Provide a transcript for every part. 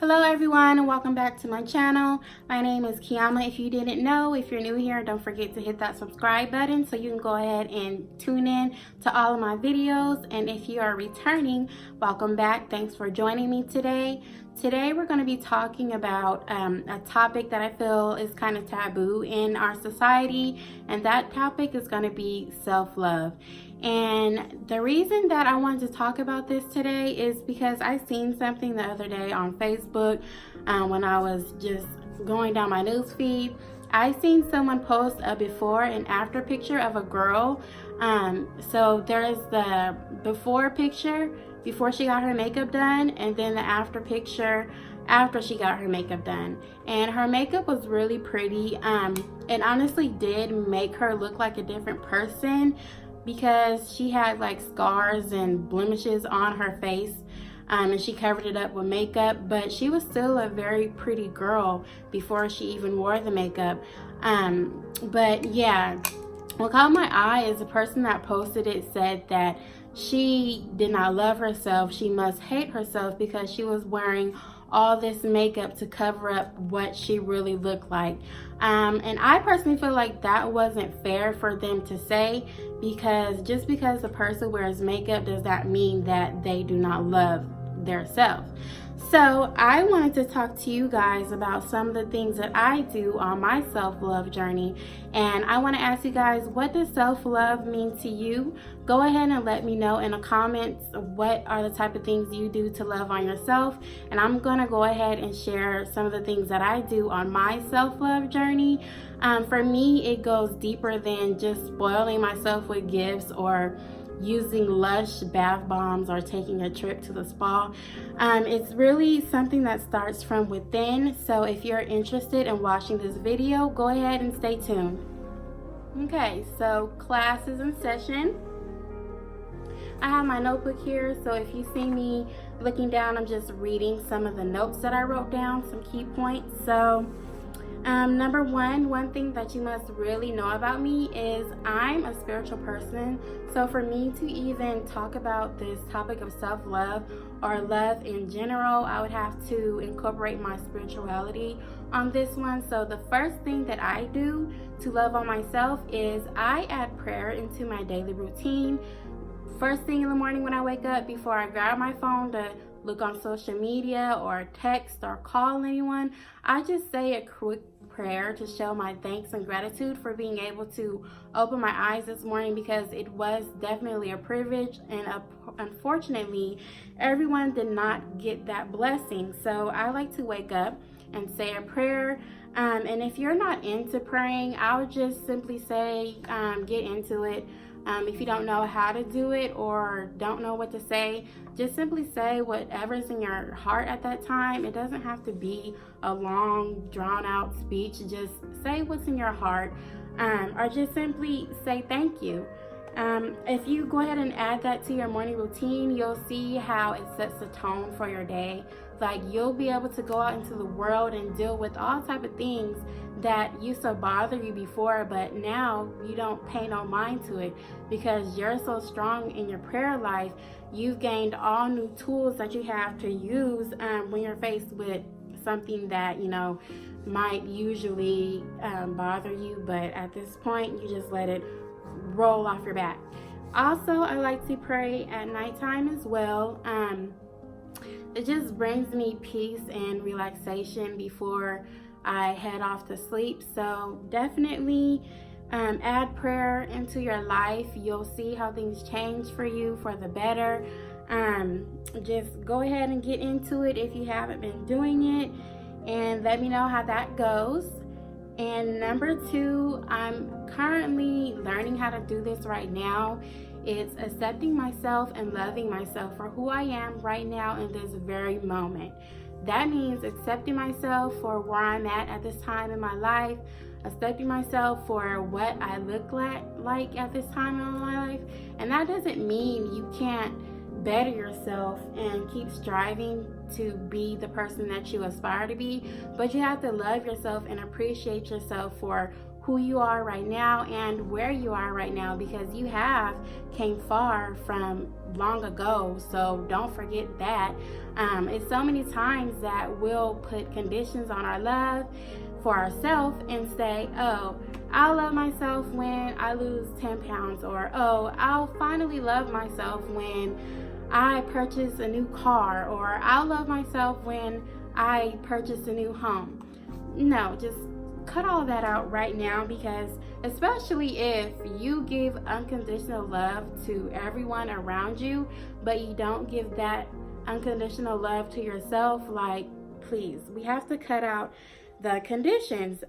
Hello everyone and welcome back to my channel. My name is Kiama. If you didn't know, if you're new here, don't forget to hit that subscribe button so you can go ahead and tune in to all of my videos. And if you are returning, welcome back. Thanks for joining me today. Today we're going to be talking about a topic that I feel is kind of taboo in our society, and that topic is going to be self-love. And the reason that I wanted to talk about this today is because I seen something the other day on Facebook when I was just going down my news feed. I seen someone post a before and after picture of a girl. So there's the before picture before she got her makeup done, and then the after picture after she got her makeup done. And her makeup was really pretty. It honestly did make her look like a different person, because she had like scars and blemishes on her face, and she covered it up with makeup, but she was still a very pretty girl before she even wore the makeup. But yeah, what caught my eye is the person that posted it said that she did not love herself. She must hate herself because she was wearing all this makeup to cover up what she really looked like. And I personally feel like that wasn't fair for them to say, because just because the person wears makeup does not mean that they do not love their self. So I wanted to talk to you guys about some of the things that I do on my self-love journey. And I want to ask you guys, what does self-love mean to you? Go ahead and let me know in the comments what are the type of things you do to love on yourself. And I'm going to go ahead and share some of the things that I do on my self-love journey. For me, it goes deeper than just spoiling myself with gifts or using Lush bath bombs or taking a trip to the spa. It's really something that starts from within. So if you're interested in watching this video, go ahead and stay tuned. Okay, so class is in session. I have my notebook here, so if you see me looking down, I'm just reading some of the notes that I wrote down, some key points. So number one thing that you must really know about me is I'm a spiritual person. So for me to even talk about this topic of self-love or love in general, I would have to incorporate my spirituality on this one. So the first thing that I do to love on myself is I add prayer into my daily routine. First thing in the morning when I wake up, before I grab my phone to look on social media or text or call anyone, I just say a quick prayer to show my thanks and gratitude for being able to open my eyes this morning, because it was definitely a privilege, and unfortunately everyone did not get that blessing. So I like to wake up and say a prayer. And if you're not into praying, I would just simply say get into it. If you don't know how to do it or don't know what to say, just simply say whatever's in your heart at that time. It doesn't have to be a long, drawn-out speech. Just say what's in your heart, or just simply say thank you. If you go ahead and add that to your morning routine, you'll see how it sets the tone for your day. Like, you'll be able to go out into the world and deal with all type of things that used to bother you before, but now you don't pay no mind to it because you're so strong in your prayer life. You've gained all new tools that you have to use when you're faced with something that, you know, might usually bother you, but at this point you just let it roll off your back. Also, I like to pray at nighttime as well. It just brings me peace and relaxation before I head off to sleep. So definitely add prayer into your life. You'll see how things change for you for the better. Just go ahead and get into it if you haven't been doing it, and let me know how that goes. And number two, I'm currently learning how to do this right now. It's accepting myself and loving myself for who I am right now in this very moment. That means accepting myself for where I'm at this time in my life, accepting myself for what I look like at this time in my life. And that doesn't mean you can't better yourself and keep striving to be the person that you aspire to be, but you have to love yourself and appreciate yourself for who you are right now and where you are right now, because you have came far from long ago. So don't forget that. It's so many times that we'll put conditions on our love for ourselves and say, oh, I'll love myself when I lose 10 pounds, or oh, I'll finally love myself when I purchase a new car, or I'll love myself when I purchase a new home. No, just cut all that out right now, because especially if you give unconditional love to everyone around you, but you don't give that unconditional love to yourself, like, please, we have to cut out the conditions.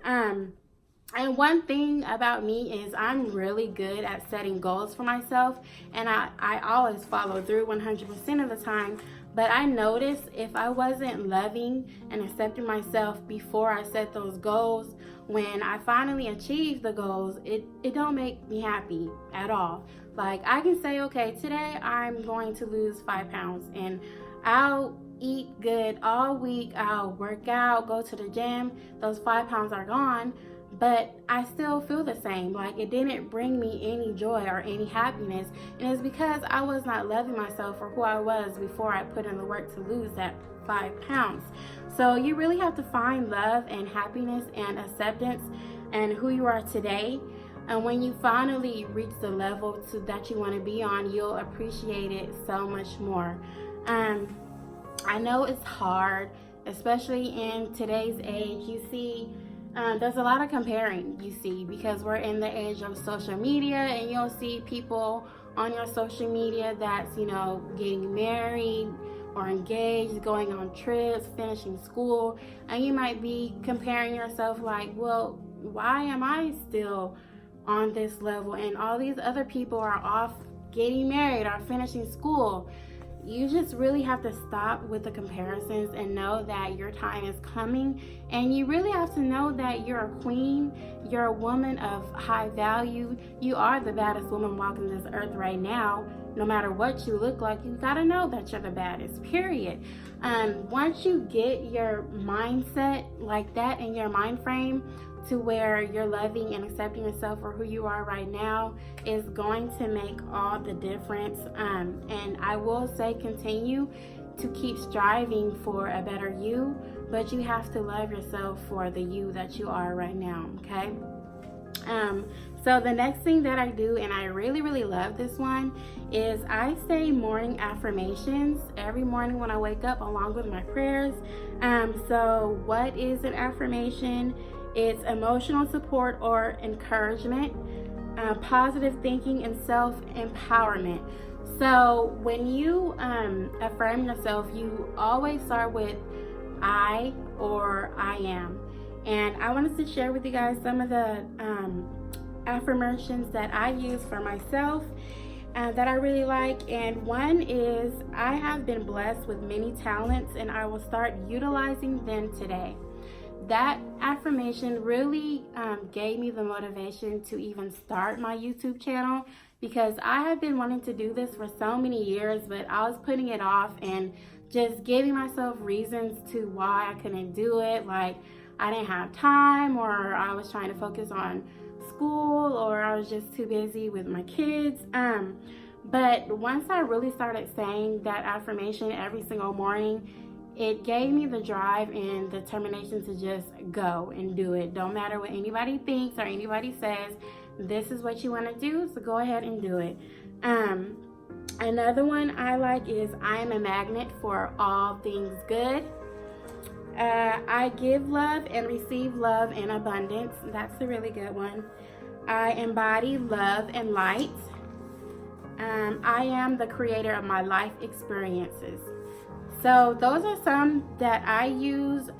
And one thing about me is I'm really good at setting goals for myself, and I always follow through 100% of the time. But I noticed if I wasn't loving and accepting myself before I set those goals, when I finally achieve the goals, it don't make me happy at all. Like, I can say, okay, today I'm going to lose 5 pounds, and I'll eat good all week, I'll work out, go to the gym, those 5 pounds are gone, but I still feel the same. Like, it didn't bring me any joy or any happiness, and it's because I was not loving myself for who I was before I put in the work to lose that 5 pounds. So you really have to find love and happiness and acceptance and who you are today. And when you finally reach the level that you want to be on, you'll appreciate it so much more. I know it's hard, especially in today's age. You see, there's a lot of comparing, you see, because we're in the age of social media, and you'll see people on your social media that's, you know, getting married or engaged, going on trips, finishing school, and you might be comparing yourself like, well, why am I still on this level and all these other people are off getting married or finishing school? You just really have to stop with the comparisons and know that your time is coming, and you really have to know that you're a queen, you're a woman of high value, you are the baddest woman walking this earth right now. No matter what you look like, you gotta know that you're the baddest, period. Once you get your mindset like that in your mind frame, to where you're loving and accepting yourself for who you are right now, is going to make all the difference. And I will say, continue to keep striving for a better you, but you have to love yourself for the you that you are right now, okay? So the next thing that I do, and I really, really love this one, is I say morning affirmations every morning when I wake up, along with my prayers. So what is an affirmation? It's emotional support or encouragement, positive thinking, and self-empowerment. So when you affirm yourself, you always start with I or I am. And I wanted to share with you guys some of the affirmations that I use for myself that I really like. And one is, I have been blessed with many talents and I will start utilizing them today. That affirmation really gave me the motivation to even start my YouTube channel, because I have been wanting to do this for so many years, but I was putting it off and just giving myself reasons to why I couldn't do it. Like, I didn't have time, or I was trying to focus on school, or I was just too busy with my kids. But once I really started saying that affirmation every single morning, it gave me the drive and determination to just go and do it. Don't matter what anybody thinks or anybody says. This is what you want to do, so go ahead and do it. Another one I like is, I am a magnet for all things good. I give love and receive love in abundance. That's a really good one. I embody love and light. I am the creator of my life experiences. So those are some that I use.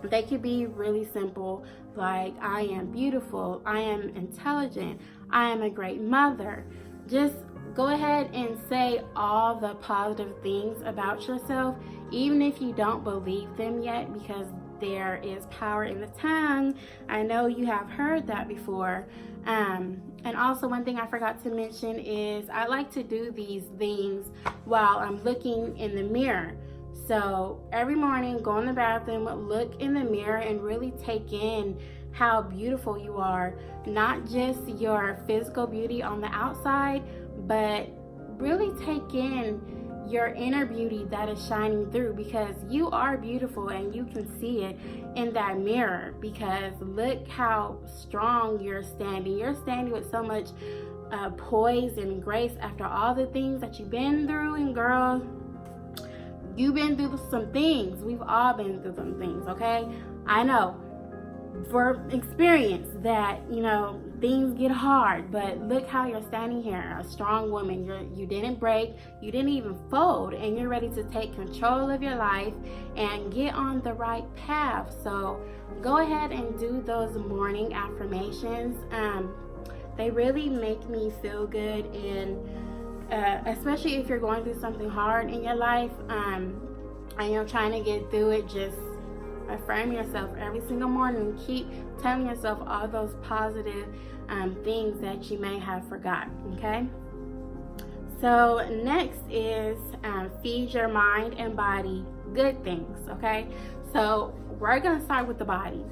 They could be really simple, like, I am beautiful, I am intelligent, I am a great mother. Just go ahead and say all the positive things about yourself, even if you don't believe them yet, because there is power in the tongue. I know you have heard that before. And also, one thing I forgot to mention is I like to do these things while I'm looking in the mirror. So every morning, go in the bathroom, look in the mirror, and really take in how beautiful you are, not just your physical beauty on the outside, but really take in your inner beauty that is shining through, because you are beautiful and you can see it in that mirror. Because look how strong you're standing. You're standing with so much poise and grace after all the things that you've been through. And girl, you've been through some things. We've all been through some things, okay? I know for experience that, you know, things get hard, but look how you're standing here, a strong woman. You didn't break, you didn't even fold, and you're ready to take control of your life and get on the right path. So go ahead and do those morning affirmations. They really make me feel good, and especially if you're going through something hard in your life, and you're trying to get through it, just affirm yourself every single morning. Keep telling yourself all those positive things that you may have forgotten, okay? So next is feed your mind and body good things, okay? So we're gonna start with the body.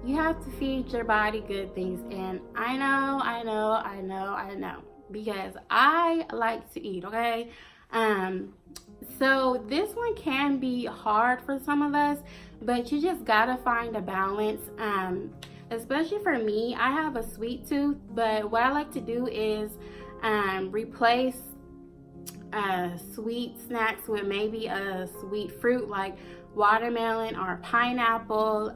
You have to feed your body good things, and I know, because I like to eat, okay? So this one can be hard for some of us, but you just gotta find a balance. Especially for me, I have a sweet tooth, but what I like to do is replace sweet snacks with maybe a sweet fruit like watermelon or pineapple.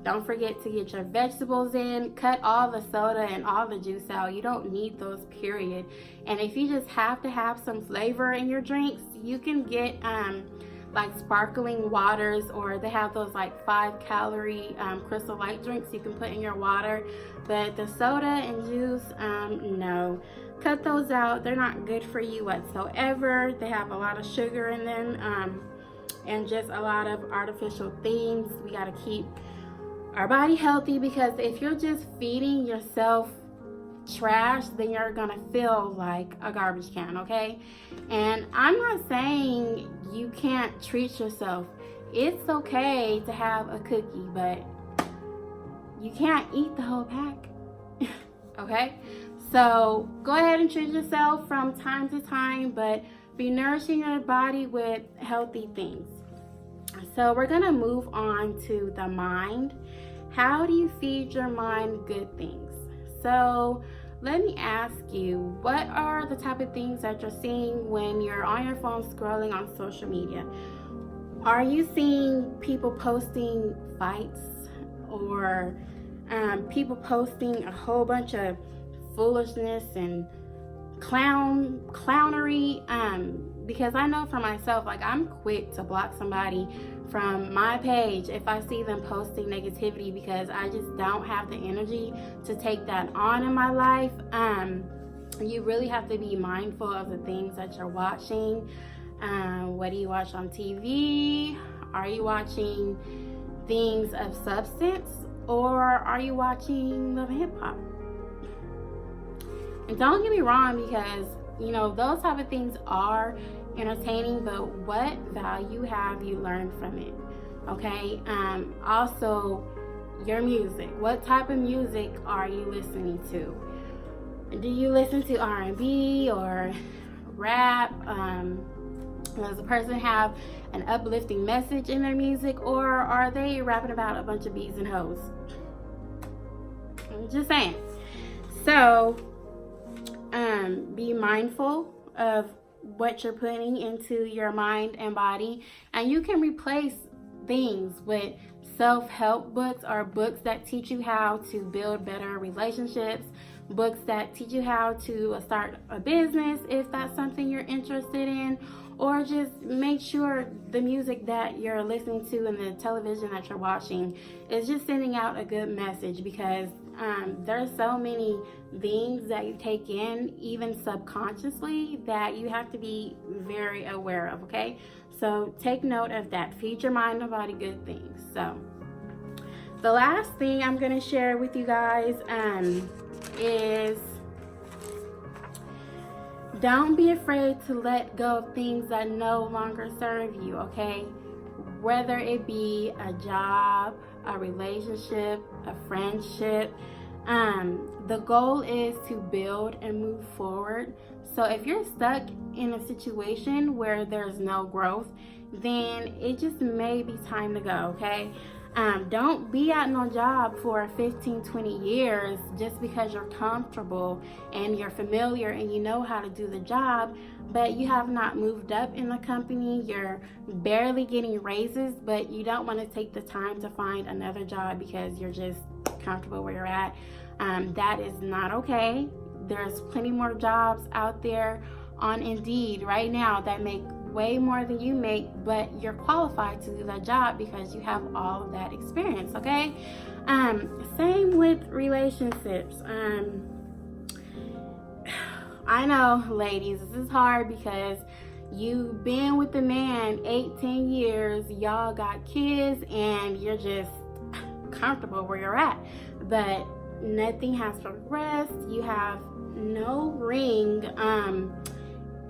Don't forget to get your vegetables in. Cut all the soda and all the juice out. You don't need those, period. And if you just have to have some flavor in your drinks, you can get like sparkling waters, or they have those like 5-calorie Crystal Light drinks you can put in your water. But the soda and juice, no. Cut those out. They're not good for you whatsoever. They have a lot of sugar in them, and just a lot of artificial things. We got to keep our body healthy, because if you're just feeding yourself trash, then you're gonna feel like a garbage can, okay? And I'm not saying you can't treat yourself. It's okay to have a cookie, but you can't eat the whole pack. Okay? So go ahead and treat yourself from time to time, but be nourishing your body with healthy things. So we're gonna move on to the mind. How do you feed your mind good things? So let me ask you, what are the type of things that you're seeing when you're on your phone scrolling on social media? Are you seeing people posting fights, or people posting a whole bunch of foolishness and clownery? Because I know for myself, like, I'm quick to block somebody from my page if I see them posting negativity, because I just don't have the energy to take that on in my life. You really have to be mindful of the things that you're watching. What do you watch on TV? Are you watching things of substance, or are you watching love and hip hop? And don't get me wrong, because you know those type of things are entertaining, but what value have you learned from it? Okay. Also, your music. What type of music are you listening to? Do you listen to R&B or rap? Does a person have an uplifting message in their music, or are they rapping about a bunch of bees and hoes? I'm just saying. So be mindful of what you're putting into your mind and body, and you can replace things with self-help books, or books that teach you how to build better relationships, books that teach you how to start a business if that's something you're interested in, or just make sure the music that you're listening to and the television that you're watching is just sending out a good message, because there's so many things that you take in, even subconsciously, that you have to be very aware of, okay? So take note of that. Feed your mind and body good things. So the last thing I'm going to share with you guys is don't be afraid to let go of things that no longer serve you, okay? whether it be a job, a relationship, a friendship. The goal is to build and move forward. So if you're stuck in a situation where there's no growth, then it just may be time to go, okay? Don't be at no job for 15, 20 years just because you're comfortable and you're familiar and you know how to do the job, but you have not moved up in the company. You're barely getting raises, but you don't want to take the time to find another job because you're just comfortable where you're at. That is not okay. There's plenty more jobs out there on Indeed right now that make way more than you make, but you're qualified to do that job because you have all of that experience, okay? Same with relationships. I know, ladies, this is hard because you've been with the man 8-10 years, y'all got kids, and you're just comfortable where you're at, but nothing has progressed. You have no ring,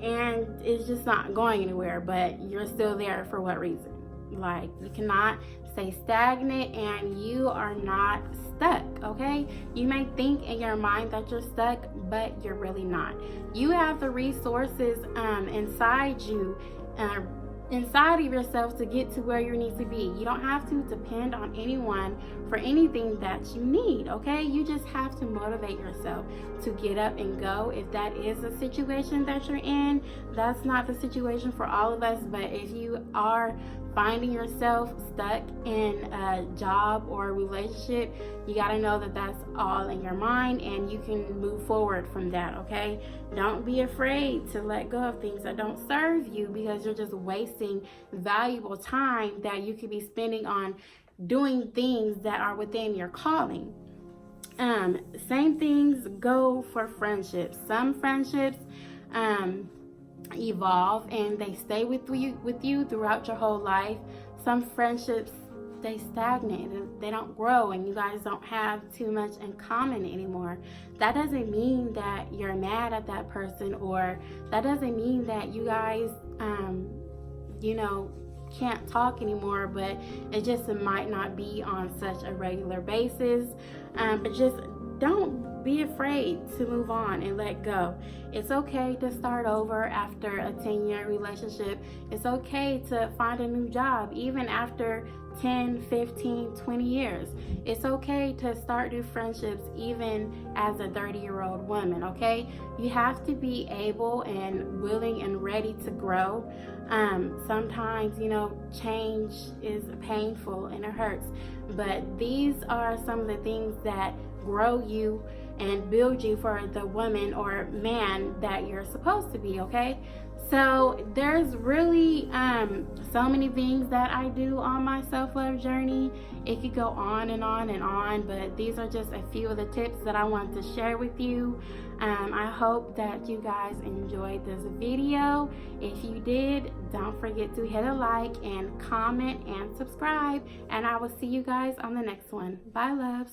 and it's just not going anywhere, but you're still there for what reason? Like, you cannot stay stagnant and you are not stuck, okay? You may think in your mind that you're stuck, but you're really not. You have the resources inside you, inside of yourself to get to where you need to be. You don't have to depend on anyone for anything that you need, okay? You just have to motivate yourself to get up and go. If that is a situation that you're in, that's not the situation for all of us, but if you are finding yourself stuck in a job or a relationship, you got to know that that's all in your mind and you can move forward from that, okay? Don't be afraid to let go of things that don't serve you because you're just wasting valuable time that you could be spending on doing things that are within your calling. Same things go for friendships. Some friendships evolve and they stay with you throughout your whole life. Some friendships, they stagnate, they don't grow, and you guys don't have too much in common anymore. That doesn't mean that you're mad at that person, or that doesn't mean that you guys can't talk anymore, but it just might not be on such a regular basis. But just don't be afraid to move on and let go. It's okay to start over after a 10-year relationship. It's okay to find a new job even after 10, 15, 20 years. It's okay to start new friendships even as a 30-year-old woman, okay? You have to be able and willing and ready to grow. Sometimes, change is painful and it hurts, but these are some of the things that grow you and build you for the woman or man that you're supposed to be, okay? So there's really so many things that I do on my self-love journey. It could go on and on and on, but these are just a few of the tips that I want to share with you. I hope that you guys enjoyed this video. If you did, don't forget to hit a like and comment and subscribe, and I will see you guys on the next one. Bye, loves.